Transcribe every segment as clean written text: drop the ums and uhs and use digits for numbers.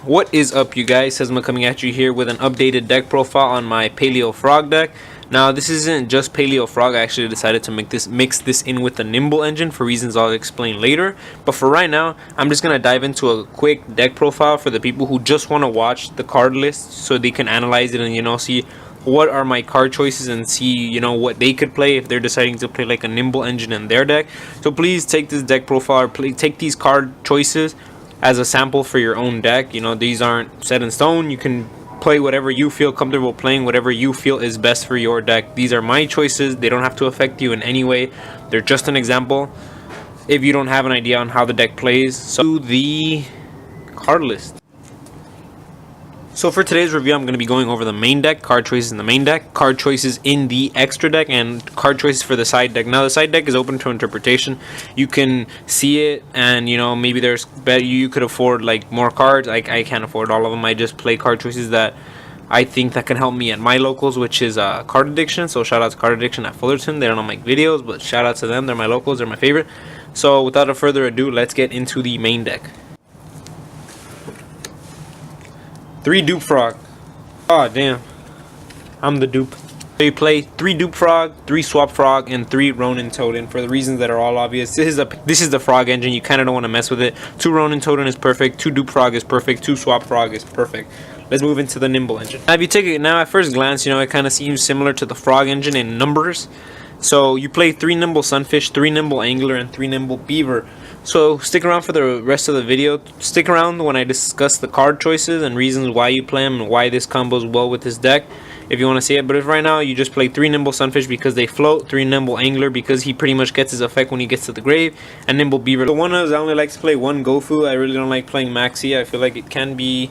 What is up, you guys? Sesma coming at you here with an updated deck profile on my Paleo Frog deck. Now, this isn't just Paleo Frog. I actually decided to mix this in with the Nimble engine for reasons I'll explain later. But for right now, I'm just gonna dive into a quick deck profile for the people who just want to watch the card list so they can analyze it and see what are my card choices and see what they could play if they're deciding to play like a Nimble engine in their deck. So please take this deck profile, or take these card choices as a sample for your own deck. These aren't set in stone. You can play whatever you feel comfortable playing, whatever you feel is best for your deck. These are my choices. They don't have to affect you in any way. They're just an example if you don't have an idea on how the deck plays. So the card list. So for today's review, I'm going to be going over the main deck, card choices in the main deck, card choices in the extra deck, and card choices for the side deck. Now, the side deck is open to interpretation. You can see it, and maybe there's better. You could afford like more cards. I can't afford all of them. I just play card choices that I think that can help me at my locals, which is Card Addiction. So shout out to Card Addiction at Fullerton. They don't make videos, but shout out to them. They're my locals. They're my favorite. So without a further ado, let's get into the main deck. 3 Dupe Frog. Oh damn, I'm the dupe. So you play 3 Dupe Frog, 3 Swap Frog, and 3 Ronin Totem for the reasons that are all obvious. This is the Frog engine. You kind of don't want to mess with it. 2 Ronin Totem is perfect. 2 Dupe Frog is perfect. 2 Swap Frog is perfect. Let's move into the Nimble engine. Now, if you take it now at first glance, it kind of seems similar to the Frog engine in numbers. So you play 3 Nimble Sunfish, 3 Nimble Angler, and 3 Nimble Beaver. So stick around for the rest of the video. Stick around when I discuss the card choices and reasons why you play them and why this combos well with this deck, if you want to see it. But if right now you just play 3 Nimble Sunfish because they float, 3 Nimble Angler because he pretty much gets his effect when he gets to the grave, and Nimble Beaver. The one is I only like to play 1 Gofu. I really don't like playing Maxi. I feel like it can be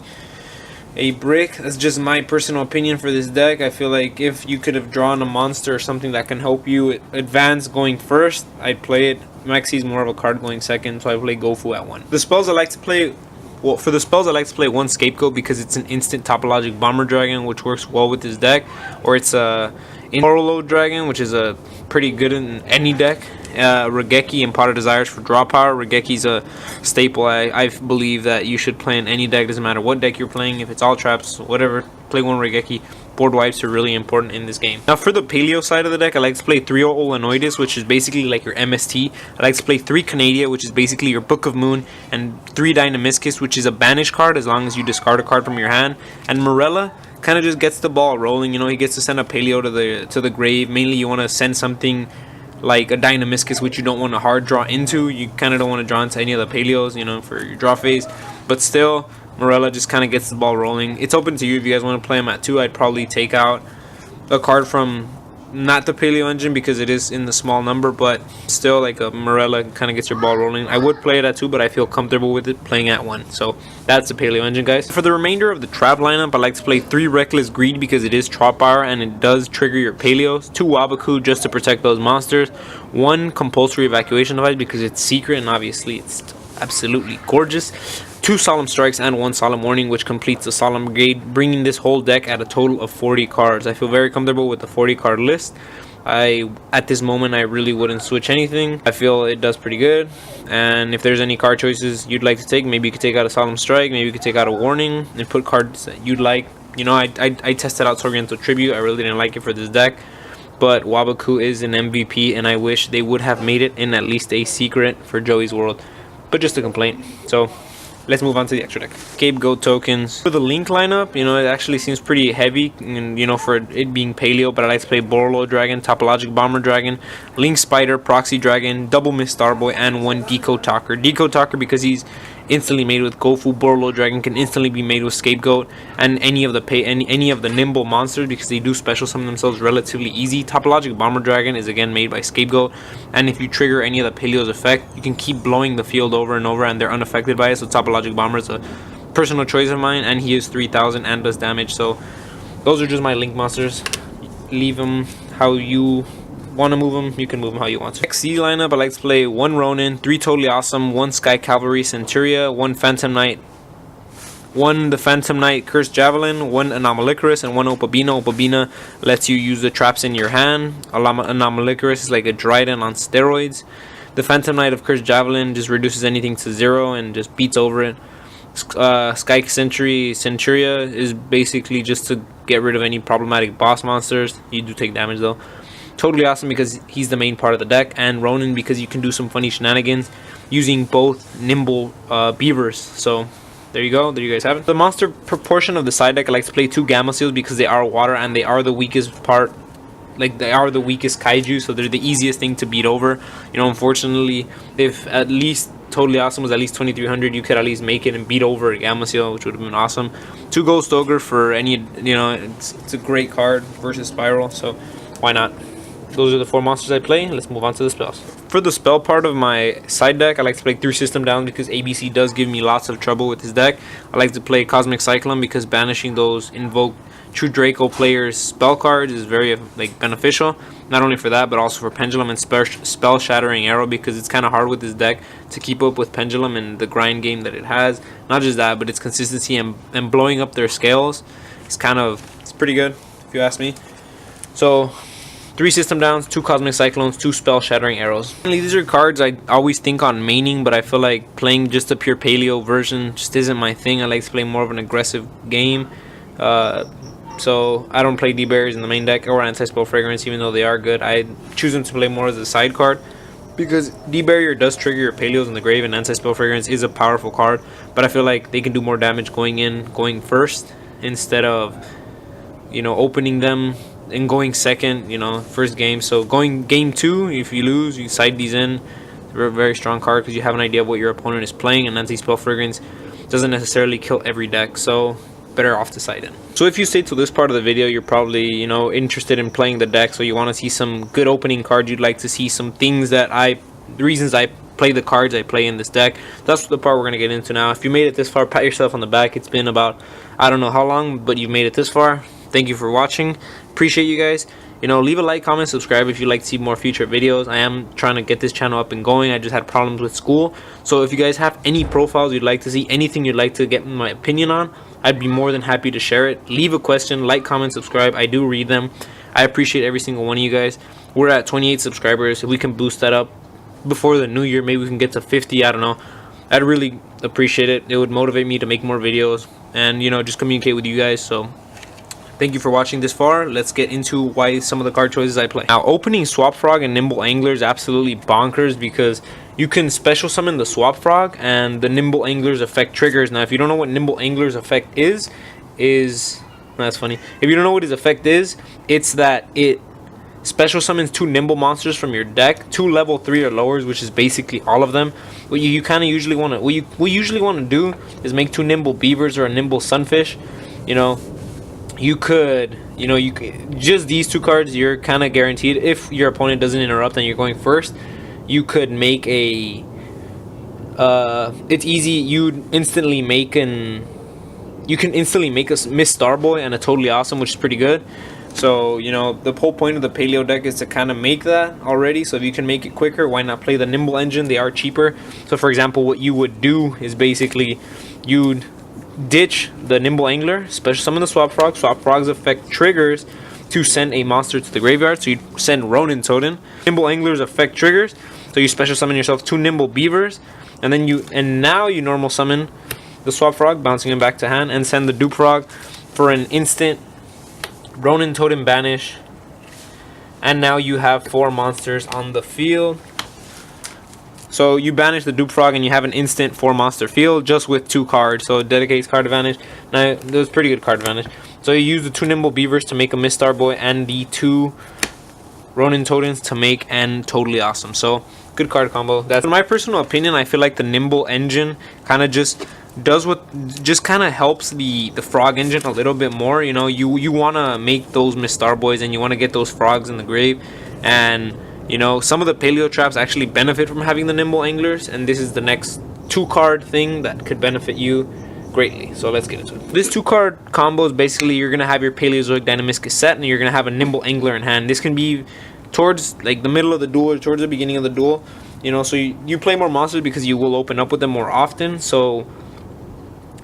a brick. That's just my personal opinion for this deck. I feel like if you could have drawn a monster or something that can help you advance going first, I'd play it. Maxi is more of a card going second, so I play Gofu at 1. The spells I like to play, well, for the spells I like to play 1 Scapegoat because it's an instant Topologic Bomber Dragon, which works well with this deck, or it's a Orlo Dragon, which is a pretty good in any deck. Regeki and Pot of Desires for draw power. Regeki's a staple. I believe that you should play in any deck, doesn't matter what deck you're playing. If it's all traps, whatever, play 1 Regeki. Board wipes are really important in this game. Now for the Paleo side of the deck, I like to play 3 Olanoides, which is basically like your MST. I like to play 3 Canadia, which is basically your Book of Moon, and 3 Dynamiscus, which is a banish card as long as you discard a card from your hand. And Morella kind of just gets the ball rolling. He gets to send a Paleo to the grave. Mainly you want to send something like a Dynamiscus, which you don't want to hard draw into. You kind of don't want to draw into any of the Paleos, for your draw phase. But still, Morella just kind of gets the ball rolling. It's open to you if you guys want to play him at 2. I'd probably take out a card from not the Paleo engine because it is in the small number, but still, like a Morella kind of gets your ball rolling. I would play it at 2, but I feel comfortable with it playing at 1. So that's the Paleo engine, guys. For the remainder of the trap lineup, I like to play 3 Reckless Greed because it is trap power and it does trigger your Paleos. 2 Wabaku just to protect those monsters. 1 Compulsory Evacuation Device because it's secret and obviously it's absolutely gorgeous. 2 Solemn Strikes and 1 Solemn Warning, which completes the Solemn Brigade, bringing this whole deck at a total of 40 cards. I feel very comfortable with the 40 card list. At this moment, I really wouldn't switch anything. I feel it does pretty good. And if there's any card choices you'd like to take, maybe you could take out a Solemn Strike, maybe you could take out a Warning, and put cards that you'd like. I tested out Sorrento Tribute. I really didn't like it for this deck. But Wabaku is an MVP, and I wish they would have made it in at least a secret for Joey's World. But just a complaint. So let's move on to the extra deck. Scapegoat tokens. For the Link lineup, it actually seems pretty heavy, and for it being Paleo, but I like to play Borlo Dragon, Topologic Bomber Dragon, Link Spider, Proxy Dragon, Double Miss Starboy, and 1 Deco Talker. Deco Talker because he's instantly made with Gofu. Borlo Dragon can instantly be made with Scapegoat and any of the Nimble monsters because they do special summon themselves relatively easy. Topologic Bomber Dragon is again made by Scapegoat, and if you trigger any of the Paleo's effect, you can keep blowing the field over and over and they're unaffected by it. So Topologic Bomber is a personal choice of mine, and he is 3000 and does damage. So those are just my Link monsters. Leave them how you want to move them, you can move them how you want to. XC lineup, I like to play 1 Ronin, 3 Totally Awesome, 1 Sky Cavalry Centuria, 1 Phantom Knight, 1 the Phantom Knight Cursed Javelin, 1 Anomalicarus, and 1 Opabina. Opabina lets you use the traps in your hand. Anomalicarus is like a Dryden on steroids. The Phantom Knight of Cursed Javelin just reduces anything to 0 and just beats over it. Sky Centuria is basically just to get rid of any problematic boss monsters. You do take damage though. Totally awesome because he's the main part of the deck, and Ronin because you can do some funny shenanigans using both Nimble beavers. So there you go, there you guys have it. The monster proportion of the side deck, I like to play 2 Gamma Seals because they are water and they are the weakest part. Like, they are the weakest kaiju, so they're the easiest thing to beat over. You know, unfortunately, if at least Totally Awesome was at least 2300, you could at least make it and beat over a Gamma Seal, which would have been awesome. 2 Ghost Ogre for any, you know, it's a great card versus Spiral, so why not? Those are the 4 monsters I play. Let's move on to the spells. For the spell part of my side deck, I like to play 3 System Downs because ABC does give me lots of trouble with his deck. I like to play Cosmic Cyclone because banishing those Invoke True Draco players' spell cards is very beneficial. Not only for that, but also for Pendulum and Spell Shattering Arrow because it's kind of hard with this deck to keep up with Pendulum and the grind game that it has. Not just that, but its consistency and blowing up their scales is it's pretty good if you ask me. So 3 System Downs, 2 Cosmic Cyclones, 2 Spell Shattering Arrows. These are cards I always think on maining, but I feel like playing just a pure Paleo version just isn't my thing. I like to play more of an aggressive game. So I don't play D-Berries in the main deck or Anti-Spell Fragrance, even though they are good. I choose them to play more as a side card because D-Barrier does trigger your Paleos in the grave, and Anti-Spell Fragrance is a powerful card, but I feel like they can do more damage going first instead of, you know, opening them and going second, you know, first game. So going game 2, if you lose, you side these in. They're a very strong card because you have an idea of what your opponent is playing, and Anti-Spell Fragrance doesn't necessarily kill every deck, so better off to side in. So if you stay to this part of the video, you're probably, you know, interested in playing the deck, so you want to see some good opening cards. You'd like to see some things that the reasons I play the cards I play in this deck. That's the part we're going to get into now. If you made it this far, pat yourself on the back. It's been about, I don't know how long, but you've made it this far. Thank you for watching. Appreciate you guys. You know, leave a like, comment, subscribe if you'd like to see more future videos. I am trying to get this channel up and going. I just had problems with school. So if you guys have any profiles you'd like to see, anything you'd like to get my opinion on, I'd be more than happy to share it. Leave a question, like, comment, subscribe. I do read them. I appreciate every single one of you guys. We're at 28 subscribers. If we can boost that up before the new year, maybe we can get to 50. I don't know. I'd really appreciate it. It would motivate me to make more videos and, you know, just communicate with you guys. So thank you for watching this far. Let's get into why some of the card choices I play. Now, opening Swap Frog and Nimble Angler is absolutely bonkers because you can special summon the Swap Frog and the Nimble Angler's effect triggers. Now, if you don't know what Nimble Angler's effect is that's funny. If you don't know what his effect is, it's that it special summons 2 Nimble monsters from your deck, 2 level 3 or lowers, which is basically all of them. What you kind of usually want to what you usually want to do is make 2 Nimble Beavers or a Nimble Sunfish. You know, you could just these 2 cards, you're kind of guaranteed. If your opponent doesn't interrupt and you're going first, you could make a it's easy. You can instantly make a Miss Starboy and a Totally Awesome, which is pretty good. So, you know, the whole point of the Paleo deck is to kind of make that already. So if you can make it quicker, why not play the Nimble engine? They are cheaper. So for example, what you would do is basically you'd ditch the Nimble Angler, special summon the Swap Frog. Swap Frog's effect triggers to send a monster to the graveyard. So you send Ronin Totem. Nimble Angler's effect triggers, so you special summon yourself 2 Nimble Beavers, and now you normal summon the Swap Frog, bouncing him back to hand, and send the Dupe Frog for an instant Ronin Totem banish. And now you have 4 monsters on the field. So you banish the Dupe Frog and you have an instant 4 monster field just with 2 cards. So it dedicates card advantage. Now that was pretty good card advantage. So you use the 2 Nimble Beavers to make a Miss Starboy and the 2 Ronin Totems to make and Totally Awesome. So good card combo. That's in my personal opinion. I feel like the Nimble engine kind of just helps the Frog engine a little bit more. You know, you want to make those Miss Starboys and you want to get those frogs in the grave, and you know, some of the Paleo traps actually benefit from having the Nimble Anglers, and this is the next 2 card thing that could benefit you greatly. So let's get into it. This 2 card combo is basically you're gonna have your Paleozoic Dynamiscus set and you're gonna have a Nimble Angler in hand. This can be towards like the middle of the duel or towards the beginning of the duel, you know, so you play more monsters because you will open up with them more often. So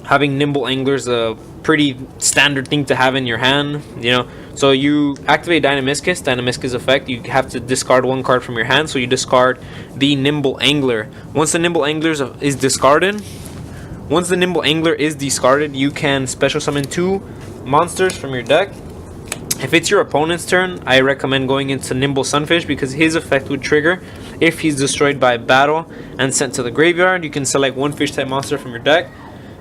having Nimble Anglers a pretty standard thing to have in your hand, you know. So you activate Dynamiscus effect, you have to discard 1 card from your hand, so you discard the Nimble Angler. Once the Nimble Angler is discarded, Once the Nimble Angler is discarded, you can special summon 2 monsters from your deck. If it's your opponent's turn, I recommend going into Nimble Sunfish because his effect would trigger if he's destroyed by battle and sent to the graveyard. You can select 1 fish type monster from your deck,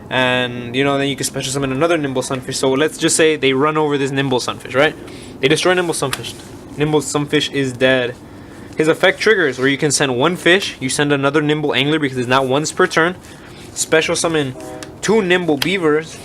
and then you can special summon another Nimble Sunfish. So let's just say they run over this Nimble Sunfish, right? They destroy Nimble Sunfish. Nimble Sunfish is dead. His effect triggers where you can send 1 fish, you send another Nimble Angler because it's not once per turn, special summon 2 Nimble Beavers,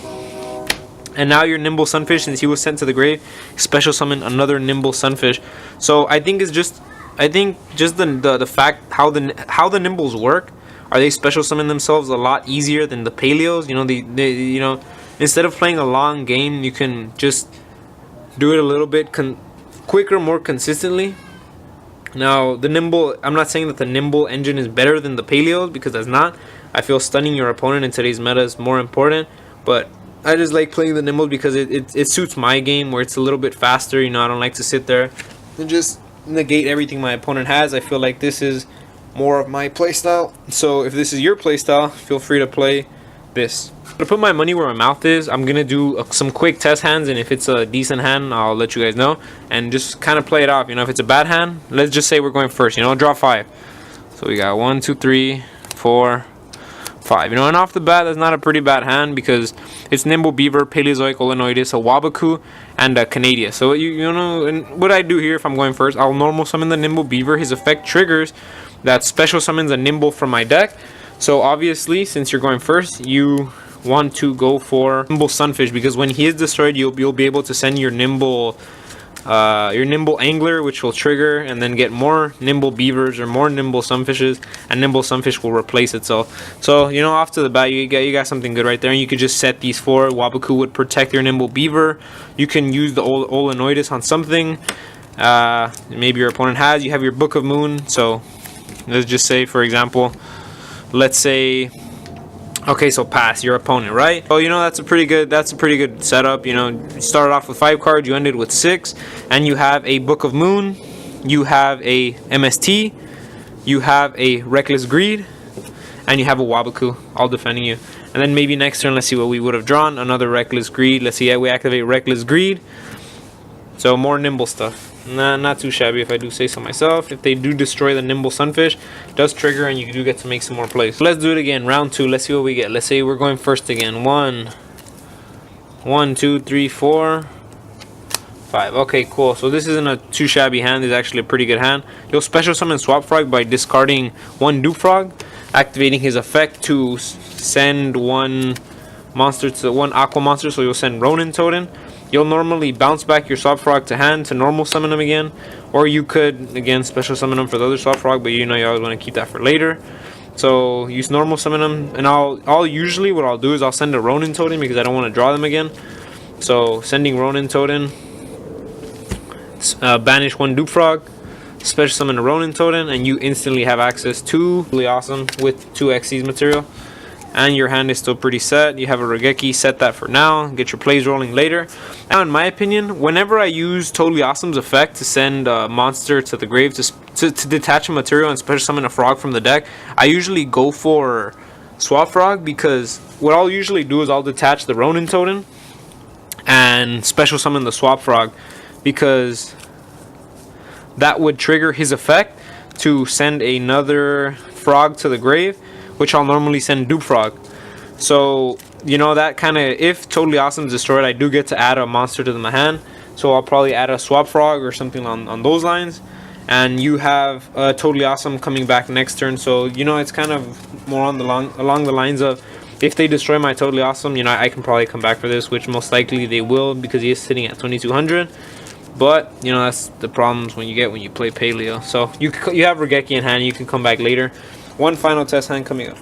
and now your Nimble Sunfish, since he was sent to the grave, special summon another Nimble Sunfish. So I think just the fact how the Nimbles work, are they special summon themselves a lot easier than the Paleos. They instead of playing a long game, you can just do it a little bit quicker, more consistently. Now the Nimble, I'm not saying that the Nimble engine is better than the Paleos, because that's not. I feel stunning your opponent in today's meta is more important, but I just like playing the Nimble because it suits my game where it's a little bit faster. I don't like to sit there and just negate everything my opponent has. I feel like this is more of my playstyle. So if this is your playstyle, feel free to play this. To put my money where my mouth is, I'm gonna do some quick test hands, and if it's a decent hand, I'll let you guys know and just kind of play it off. If it's a bad hand, let's just say we're going first. Draw 5. So we got 1, 2, 3, 4, 5. And off the bat, that's not a pretty bad hand because it's Nimble Beaver, Paleozoic, Olenoidus, a Wabaku, and a Canadia. So and what I do here if I'm going first, I'll normal summon the Nimble Beaver. His effect triggers that special summons a Nimble from my deck. So obviously, since you're going first, you want to go for Nimble Sunfish, because when he is destroyed, you'll be able to send your Nimble Angler, which will trigger, and then get more Nimble Beavers or more Nimble Sunfishes, and Nimble Sunfish will replace itself. So off to the bat, you got something good right there, and you could just set these 4. Wabaku would protect your Nimble Beaver. You can use the Olenoidus on something maybe your opponent has. You have your Book of Moon, so let's just say, for example, let's say, okay, so pass your opponent, right? Oh, that's a pretty good setup. You started off with 5 cards, you ended with 6, and you have a Book of Moon, you have a MST, you have a Reckless Greed, and you have a Wabaku all defending you. And then maybe next turn, let's see what we would have drawn. Another Reckless Greed. Let's see, we activate Reckless Greed. So more Nimble stuff. Not too shabby if I do say so myself. If they do destroy the Nimble Sunfish, it does trigger and you do get to make some more plays. So let's do it again. Round 2. Let's see what we get. Let's say we're going first again. 1, 2, 3, 4, 5. Okay, cool. So this isn't a too shabby hand. It's actually a pretty good hand. You'll special summon Swap Frog by discarding 1 Dupe Frog, activating his effect to send 1 monster to 1 Aqua monster. So you'll send Ronin Totem. You'll normally bounce back your Swap Frog to hand to normal summon him again, or you could again special summon him for the other Swap Frog, but you always want to keep that for later. So use normal summon him, and I'll usually what I'll do is I'll send a Ronin Totem because I don't want to draw them again. So sending Ronin Totem, banish 1 Dupe Frog, special summon a Ronin Totem, and you instantly have access to really awesome with 2 Xyz material. And your hand is still pretty set. You have a Regeki, set that for now. Get your plays rolling later. Now, in my opinion, whenever I use Totally Awesome's effect to send a monster to the grave to detach a material and special summon a frog from the deck, I usually go for Swap Frog, because what I'll usually do is I'll detach the Ronin Totem and special summon the Swap Frog, because that would trigger his effect to send another frog to the grave, which I'll normally send Dupe Frog. So that kind of, if Totally Awesome is destroyed, I do get to add a monster to my hand. So I'll probably add a Swap Frog or something on those lines, and you have Totally Awesome coming back next turn. So it's kind of more along the lines of, if they destroy my Totally Awesome, I can probably come back for this, which most likely they will, because he is sitting at 2200. But that's the problems when you play Paleo. So you have Regeki in hand, you can come back later. One final test hand coming up.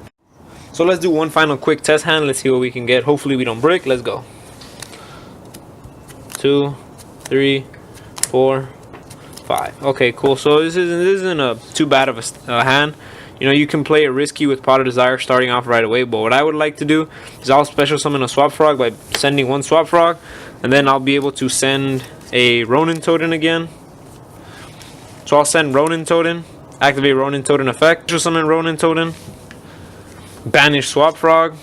So let's do one final quick test hand. Let's see what we can get. Hopefully we don't break. Let's go. 2, 3, 4, 5. Okay, cool. So this isn't too bad of a hand. You can play it risky with Pot of Desire starting off right away. But what I would like to do is I'll special summon a Swap Frog by sending 1 Swap Frog, and then I'll be able to send a Ronin Totem again. So I'll send Ronin Totem, activate Ronin Totem effect, special summon Ronin Totem, banish Swap Frog,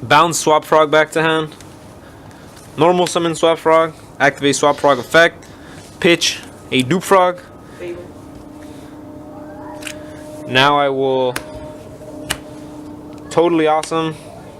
Bounce Swap Frog back to hand. Normal summon Swap Frog. Activate Swap Frog effect. Pitch a Dupe Frog. Now I will totally awesome.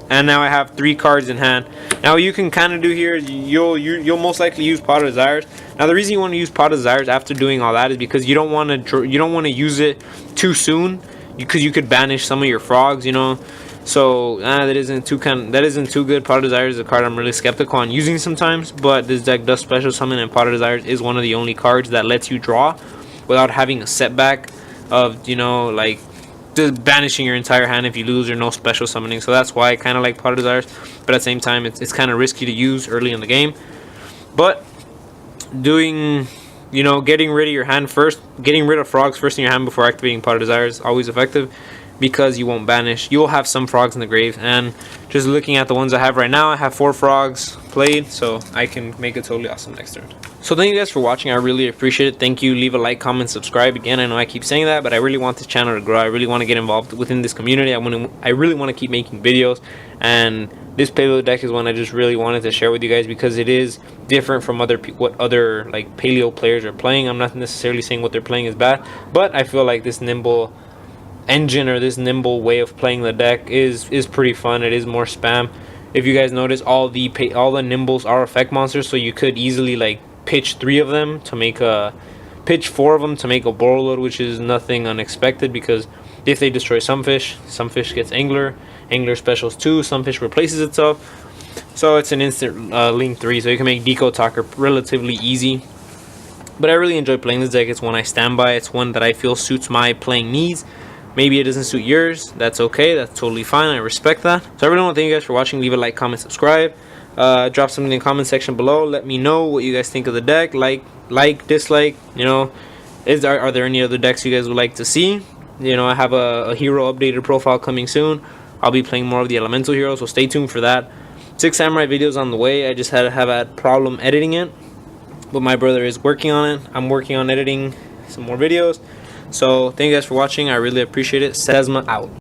And now I have 3 cards in hand. Now what you can kind of do here, you'll most likely use Pot of Desires. Now the reason you want to use Pot of Desires after doing all that is because you don't want to use it too soon, because you could banish some of your frogs, you know. So that isn't too good. Pot of Desires is a card I'm really skeptical on using sometimes, but this deck does special summon, and Pot of Desires is one of the only cards that lets you draw without having a setback of, you know, like just banishing your entire hand if you lose or no special summoning. So that's why I kind of like Pot of Desires, but at the same time it's kind of risky to use early in the game. But doing, you know, getting rid of your hand first, getting rid of frogs first in your hand before activating Pot of Desires, always effective, because you won't banish. You will have some frogs in the grave, and just looking at the ones I have right now, I have 4 frogs played, so I can make it totally awesome next turn. So thank you guys for watching. I really appreciate it. Thank you. Leave a like, comment, subscribe. Again, I know I keep saying that, but I really want this channel to grow. I really want to get involved within this community. I really want to keep making videos, and this Paleo deck is one I just really wanted to share with you guys because it is different from what other like Paleo players are playing. I'm not necessarily saying what they're playing is bad, but I feel like this Nimble engine or this Nimble way of playing the deck is pretty fun. It is more spam. If you guys notice, all the Nimbles are effect monsters, so you could easily like pitch 3 of them to make a pitch 4 of them to make a Borreload, which is nothing unexpected, because if they destroy Sunfish gets Angler specials 2, Sunfish replaces itself, so it's an instant link 3, so you can make Deco Talker relatively easy. But I really enjoy playing this deck. It's one I stand by. It's one that I feel suits my playing needs. Maybe it doesn't suit yours. That's okay. That's totally fine. I respect that. So I really want to thank you guys for watching. Leave a like, comment, subscribe. Drop something in the comment section below. Let me know what you guys think of the deck. Like, dislike. You know, are there any other decks you guys would like to see? You know, I have a hero updated profile coming soon. I'll be playing more of the elemental heroes, so stay tuned for that. 6 samurai videos on the way. I just have a problem editing it, but my brother is working on it. I'm working on editing some more videos. So thank you guys for watching. I really appreciate it. Sesma out.